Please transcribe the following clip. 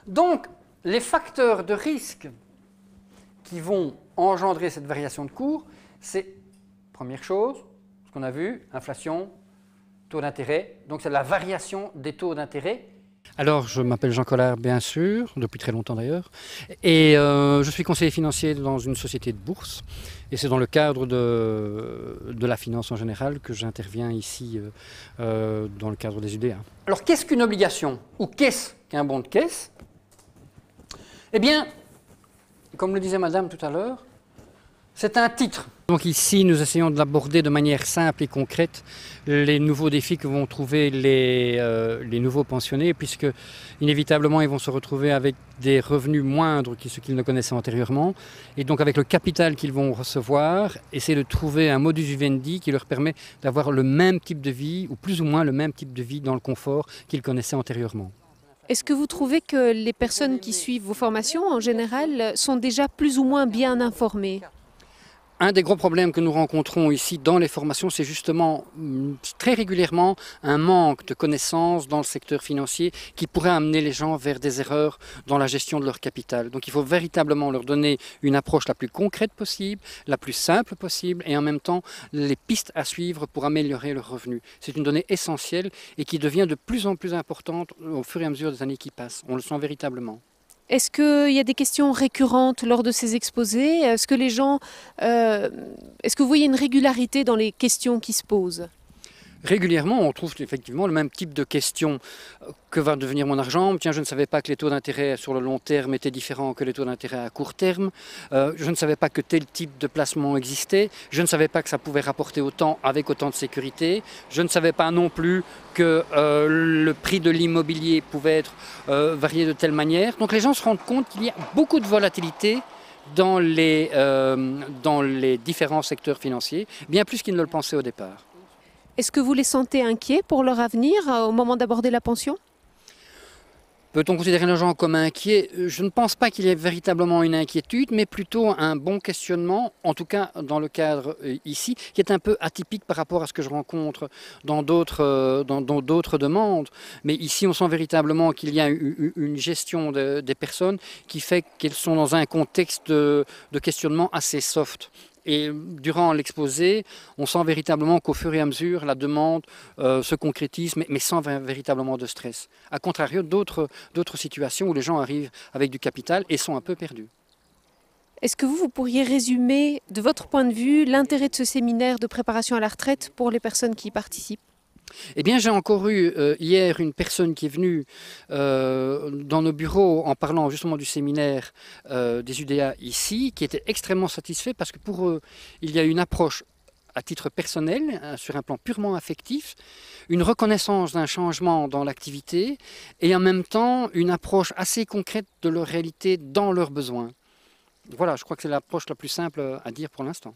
Donc, les facteurs de risque qui vont engendrer cette variation de cours, c'est, première chose, ce qu'on a vu, inflation, taux d'intérêt. Donc, c'est la variation des taux d'intérêt. Alors, je m'appelle Jean Collard, bien sûr, depuis très longtemps d'ailleurs, et je suis conseiller financier dans une société de bourse, et c'est dans le cadre de la finance en général que j'interviens ici dans le cadre des UDA. Alors, qu'est-ce qu'une obligation ou qu'est-ce qu'un bon de caisse? Eh bien, comme le disait Madame tout à l'heure, c'est un titre. Donc ici, nous essayons de l'aborder de manière simple et concrète, les nouveaux défis que vont trouver les nouveaux pensionnés, puisque inévitablement, ils vont se retrouver avec des revenus moindres que ce qu'ils ne connaissaient antérieurement, et donc avec le capital qu'ils vont recevoir, essayer de trouver un modus vivendi qui leur permet d'avoir le même type de vie, ou plus ou moins le même type de vie dans le confort qu'ils connaissaient antérieurement. Est-ce que vous trouvez que les personnes qui suivent vos formations, en général, sont déjà plus ou moins bien informées ? Un des gros problèmes que nous rencontrons ici dans les formations, c'est justement très régulièrement un manque de connaissances dans le secteur financier qui pourrait amener les gens vers des erreurs dans la gestion de leur capital. Donc il faut véritablement leur donner une approche la plus concrète possible, la plus simple possible et en même temps les pistes à suivre pour améliorer leurs revenus. C'est une donnée essentielle et qui devient de plus en plus importante au fur et à mesure des années qui passent. On le sent véritablement. Est-ce qu'il y a des questions récurrentes lors de ces exposés? Est-ce que est-ce que vous voyez une régularité dans les questions qui se posent? Régulièrement, on trouve effectivement le même type de questions. Que va devenir mon argent? Tiens, je ne savais pas que les taux d'intérêt sur le long terme étaient différents que les taux d'intérêt à court terme. Je ne savais pas que tel type de placement existait. Je ne savais pas que ça pouvait rapporter autant avec autant de sécurité. Je ne savais pas non plus que le prix de l'immobilier pouvait être varié de telle manière. Donc les gens se rendent compte qu'il y a beaucoup de volatilité dans les différents secteurs financiers, bien plus qu'ils ne le pensaient au départ. Est-ce que vous les sentez inquiets pour leur avenir au moment d'aborder la pension? Peut-on considérer les gens comme inquiets? Je ne pense pas qu'il y ait véritablement une inquiétude, mais plutôt un bon questionnement, en tout cas dans le cadre ici, qui est un peu atypique par rapport à ce que je rencontre dans d'autres demandes. Mais ici, on sent véritablement qu'il y a une gestion des personnes qui fait qu'elles sont dans un contexte de questionnement assez soft. Et durant l'exposé, on sent véritablement qu'au fur et à mesure, la demande se concrétise, mais sans véritablement de stress. A contrario, d'autres situations où les gens arrivent avec du capital et sont un peu perdus. Est-ce que vous pourriez résumer, de votre point de vue, l'intérêt de ce séminaire de préparation à la retraite pour les personnes qui y participent? Eh bien, j'ai encore eu hier une personne qui est venue dans nos bureaux en parlant justement du séminaire des UDA ici, qui était extrêmement satisfait parce que pour eux, il y a une approche à titre personnel, sur un plan purement affectif, une reconnaissance d'un changement dans l'activité et en même temps une approche assez concrète de leur réalité dans leurs besoins. Voilà, je crois que c'est l'approche la plus simple à dire pour l'instant.